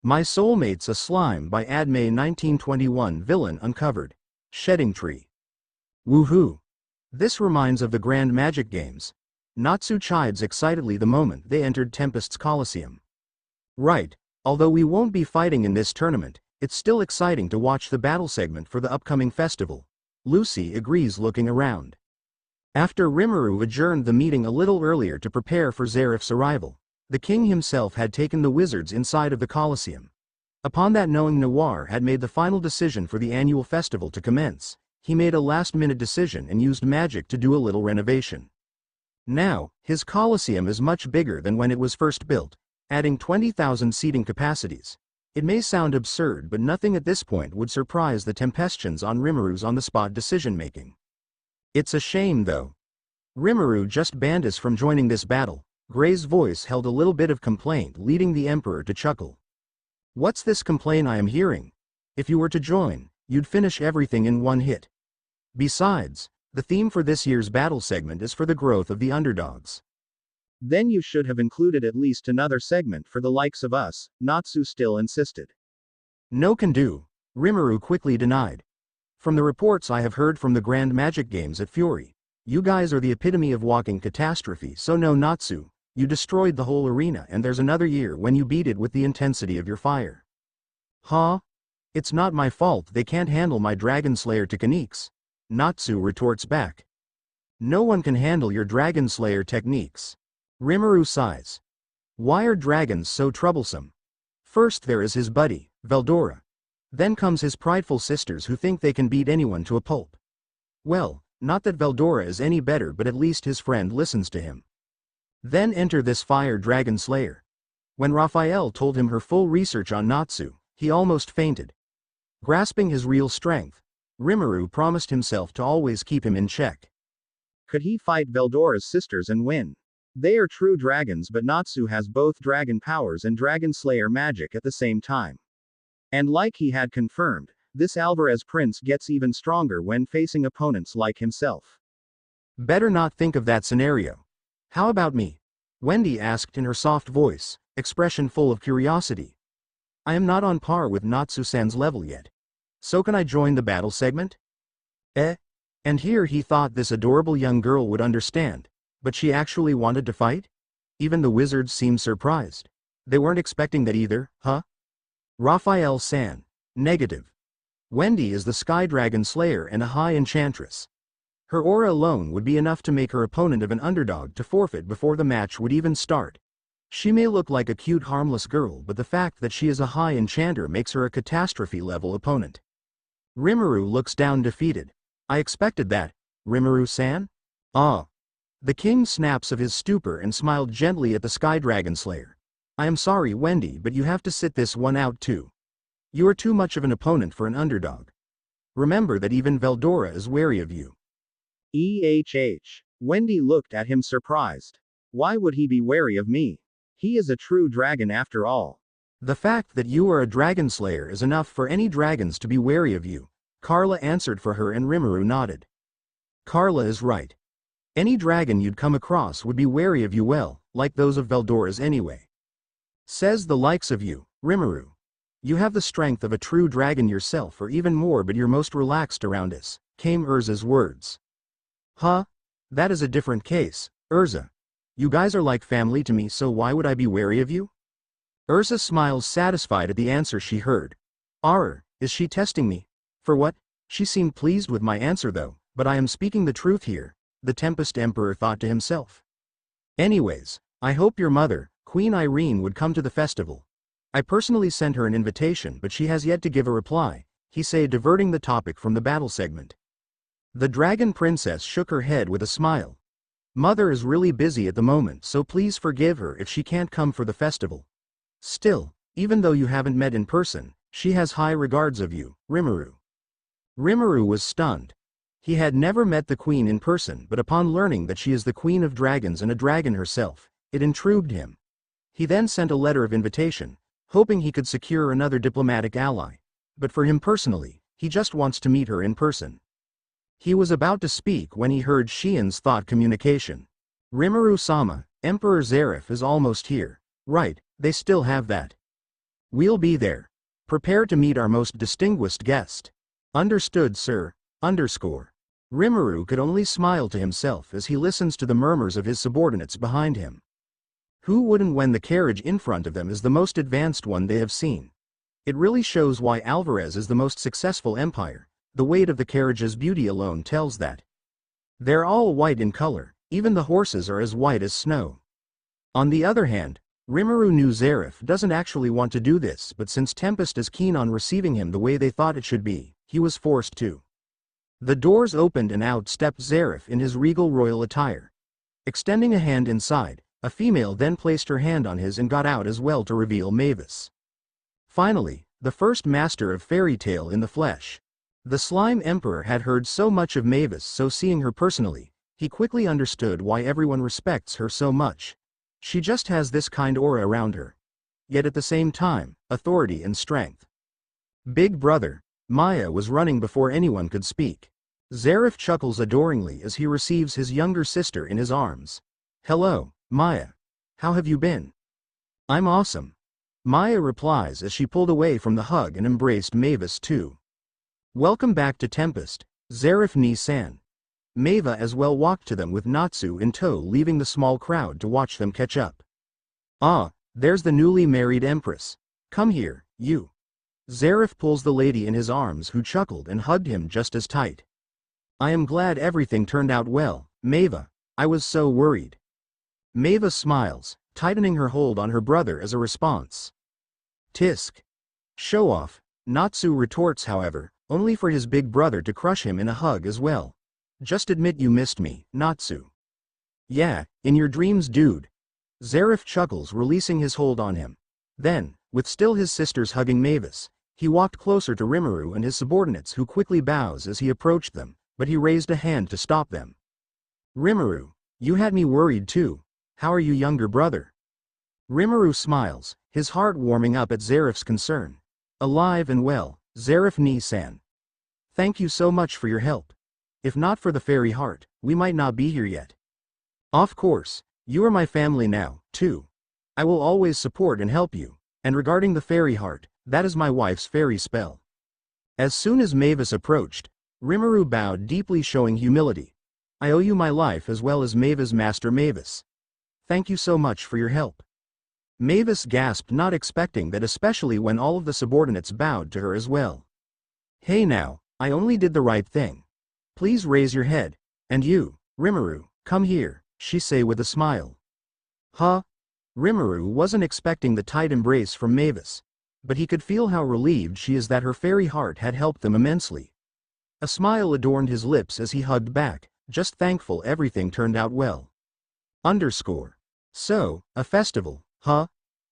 My Soulmate's a Slime by admay 1921 Villain uncovered. Shedding Tree. Woohoo! This reminds of the Grand Magic Games. Natsu chides excitedly the moment they entered Tempest's Coliseum. Right, although we won't be fighting in this tournament, it's still exciting to watch the battle segment for the upcoming festival. Lucy agrees looking around. After Rimuru adjourned the meeting a little earlier to prepare for Zaref's arrival, the king himself had taken the wizards inside of the Colosseum. Upon that knowing Noir had made the final decision for the annual festival to commence, he made a last-minute decision and used magic to do a little renovation. Now, his Colosseum is much bigger than when it was first built, adding 20,000 seating capacities. It may sound absurd, but nothing at this point would surprise the Tempestians on Rimuru's on-the-spot decision-making. It's a shame though. Rimuru just banned us from joining this battle. Gray's voice held a little bit of complaint, leading the Emperor to chuckle. What's this complaint I am hearing? If you were to join, you'd finish everything in one hit. Besides, the theme for this year's battle segment is for the growth of the underdogs. Then you should have included at least another segment for the likes of us, Natsu still insisted. No can do, Rimuru quickly denied. From the reports I have heard from the Grand Magic Games at Fury, you guys are the epitome of walking catastrophe, so no Natsu, you destroyed the whole arena and there's another year when you beat it with the intensity of your fire. Huh? It's not my fault they can't handle my Dragon Slayer techniques, Natsu retorts back. No one can handle your Dragon Slayer techniques. Rimuru sighs. Why are dragons so troublesome? First there is his buddy, Veldora. Then comes his prideful sisters who think they can beat anyone to a pulp. Well, not that Veldora is any better, but at least his friend listens to him. Then enter this fire Dragon Slayer. When Raphael told him her full research on Natsu, he almost fainted. Grasping his real strength, Rimuru promised himself to always keep him in check. Could he fight Veldora's sisters and win? They are true dragons, but Natsu has both dragon powers and Dragon Slayer magic at the same time. And like he had confirmed, this Alvarez prince gets even stronger when facing opponents like himself. Better not think of that scenario. How about me? Wendy asked in her soft voice, expression full of curiosity. I am not on par with Natsu-san's level yet. So can I join the battle segment? And here he thought this adorable young girl would understand, but she actually wanted to fight? Even the wizards seemed surprised. They weren't expecting that either, huh? Raphael-san. Negative. Wendy is the Sky Dragon Slayer and a high enchantress. Her aura alone would be enough to make her opponent of an underdog to forfeit before the match would even start. She may look like a cute harmless girl, but the fact that she is a high enchanter makes her a catastrophe-level opponent. Rimuru looks down defeated. I expected that, Rimuru-san? Ah. The king snaps of his stupor and smiled gently at the Sky Dragon Slayer. I am sorry, Wendy, but you have to sit this one out too. You are too much of an opponent for an underdog. Remember that even Veldora is wary of you. Wendy looked at him surprised. Why would he be wary of me? He is a true dragon after all. The fact that you are a dragon slayer is enough for any dragons to be wary of you, Carla answered for her and Rimuru nodded. Carla is right. Any dragon you'd come across would be wary of you, well, like those of Veldora's anyway. Says the likes of you, Rimuru. You have the strength of a true dragon yourself or even more, but you're most relaxed around us, came Urza's words. Huh? That is a different case, Urza. You guys are like family to me, so why would I be wary of you? Urza smiles satisfied at the answer she heard. Is she testing me? For what? She seemed pleased with my answer though, but I am speaking the truth here, the Tempest Emperor thought to himself. Anyways, I hope your mother, Queen Irene, would come to the festival. I personally sent her an invitation, but she has yet to give a reply, he said, diverting the topic from the battle segment. The Dragon Princess shook her head with a smile. Mother is really busy at the moment, so please forgive her if she can't come for the festival. Still, even though you haven't met in person, she has high regards of you, Rimuru. Rimuru was stunned. He had never met the queen in person, but upon learning that she is the queen of dragons and a dragon herself, it intrigued him. He then sent a letter of invitation, hoping he could secure another diplomatic ally. But for him personally, he just wants to meet her in person. He was about to speak when he heard Xian's thought communication. Rimuru-sama, Emperor Zaref is almost here. Right, they still have that. We'll be there. Prepare to meet our most distinguished guest. Understood, sir. Underscore. Rimuru could only smile to himself as he listens to the murmurs of his subordinates behind him. Who wouldn't when the carriage in front of them is the most advanced one they have seen? It really shows why Alvarez is the most successful empire. The weight of the carriage's beauty alone tells that. They're all white in color, even the horses are as white as snow. On the other hand, Rimuru knew Zarif doesn't actually want to do this, but since Tempest is keen on receiving him the way they thought it should be, he was forced to. The doors opened and out stepped Zarif in his regal royal attire. Extending a hand inside, a female then placed her hand on his and got out as well to reveal Mavis. Finally, the first master of fairy tale in the flesh. The Slime Emperor had heard so much of Mavis, so seeing her personally, he quickly understood why everyone respects her so much. She just has this kind aura around her. Yet at the same time, authority and strength. Big brother, Maya was running before anyone could speak. Zarif chuckles adoringly as he receives his younger sister in his arms. Hello, Maya. How have you been? I'm awesome. Maya replies as she pulled away from the hug and embraced Mavis too. Welcome back to Tempest, Zarif-ni-san. Mava as well walked to them with Natsu in tow, leaving the small crowd to watch them catch up. Ah, there's the newly married empress. Come here, you. Zarif pulls the lady in his arms, who chuckled and hugged him just as tight. I am glad everything turned out well, Mava. I was so worried. Mava smiles, tightening her hold on her brother as a response. Tisk. Show off, Natsu retorts, however, only for his big brother to crush him in a hug as well. Just admit you missed me, Natsu. Yeah, in your dreams, dude. Zarif chuckles, releasing his hold on him. Then, with still his sisters hugging Mavis, he walked closer to Rimuru and his subordinates, who quickly bows as he approached them, but he raised a hand to stop them. Rimuru, you had me worried too. How are you, younger brother? Rimuru smiles, his heart warming up at Zarif's concern. Alive and well, Zarif-ni-san. Thank you so much for your help. If not for the fairy heart, we might not be here yet. Of course, you are my family now, too. I will always support and help you, and regarding the fairy heart, that is my wife's fairy spell. As soon as Mavis approached, Rimuru bowed deeply, showing humility. I owe you my life as well as Mavis, Master Mavis. Thank you so much for your help. Mavis gasped, not expecting that, especially when all of the subordinates bowed to her as well. Hey now, I only did the right thing. Please raise your head. And you, Rimuru, come here, she say with a smile. Huh? Rimuru wasn't expecting the tight embrace from Mavis, but he could feel how relieved she is that her fairy heart had helped them immensely. A smile adorned his lips as he hugged back, just thankful everything turned out well. Underscore. So, a festival, huh?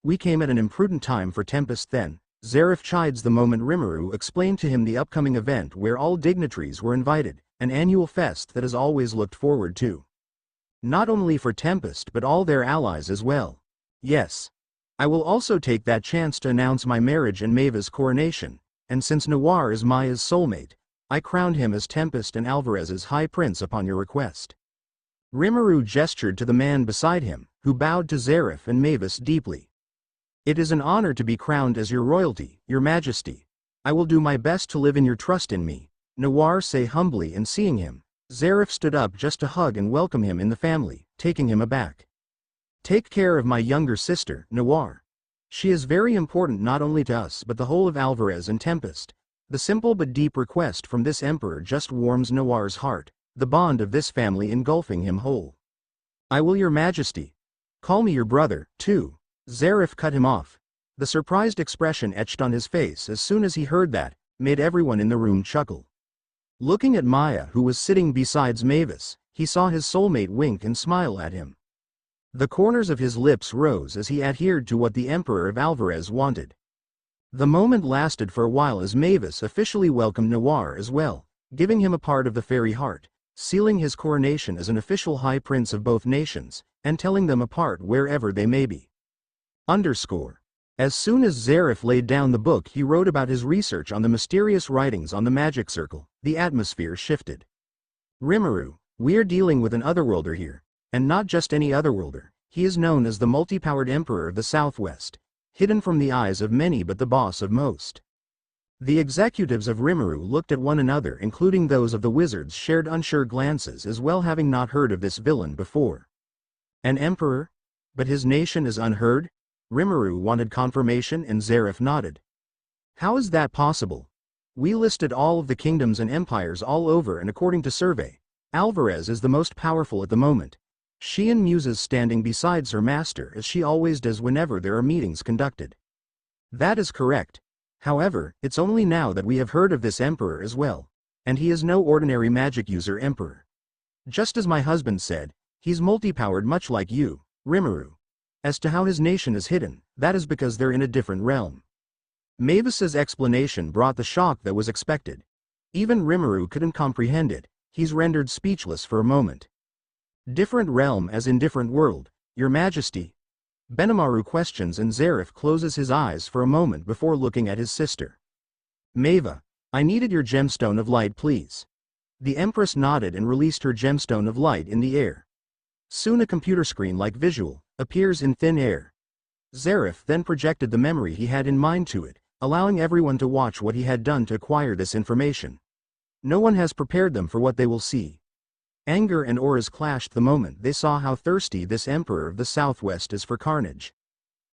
We came at an imprudent time for Tempest then. Zarif chides the moment Rimuru explained to him the upcoming event where all dignitaries were invited, an annual fest that is always looked forward to. Not only for Tempest but all their allies as well. Yes. I will also take that chance to announce my marriage and Mava's coronation, and since Noir is Maya's soulmate, I crowned him as Tempest and Alvarez's High Prince upon your request. Rimuru gestured to the man beside him, who bowed to Zarif and Mavis deeply. It is an honor to be crowned as your royalty, your majesty. I will do my best to live in your trust in me, Noir say humbly, and seeing him, Zarif stood up just to hug and welcome him in the family, taking him aback. Take care of my younger sister, Noir. She is very important not only to us but the whole of Alvarez and Tempest. The simple but deep request from this emperor just warms Noir's heart, the bond of this family engulfing him whole. I will, your majesty. Call me your brother, too. Zarif cut him off. The surprised expression etched on his face as soon as he heard that made everyone in the room chuckle. Looking at Maya, who was sitting beside Mavis, he saw his soulmate wink and smile at him. The corners of his lips rose as he adhered to what the Emperor of Alvarez wanted. The moment lasted for a while as Mavis officially welcomed Noir as well, giving him a part of the fairy heart, sealing his coronation as an official High Prince of both nations, and telling them apart wherever they may be. Underscore. As soon as Zarif laid down the book he wrote about his research on the mysterious writings on the magic circle, the atmosphere shifted. Rimuru, we're dealing with an otherworlder here, and not just any otherworlder. He is known as the multi-powered Emperor of the Southwest. hidden from the eyes of many but the boss of most. The executives of Rimuru looked at one another, including those of the wizards shared unsure glances as well, having not heard of this villain before. An emperor? But his nation is unheard? Rimuru wanted confirmation and Zareth nodded. How is that possible? We listed all of the kingdoms and empires all over, and according to survey, Alvarez is the most powerful at the moment. She and muses standing besides her master as she always does whenever there are meetings conducted. That is correct. However, it's only now that we have heard of this emperor as well. And he is no ordinary magic user emperor. Just as my husband said, he's multi-powered much like you, Rimuru. As to how his nation is hidden, that is because they're in a different realm. Mavis's explanation brought the shock that was expected. Even Rimuru couldn't comprehend it. He's rendered speechless for a moment. Different realm as in different world, Your Majesty. Benimaru questions and Zareth closes his eyes for a moment before looking at his sister. Maeva, I needed your gemstone of light, please. The Empress nodded and released her gemstone of light in the air. Soon a computer screen-like visual appears in thin air. Zareth then projected the memory he had in mind to it, allowing everyone to watch what he had done to acquire this information. No one has prepared them for what they will see. Anger and auras clashed the moment they saw how thirsty this Emperor of the Southwest is for carnage.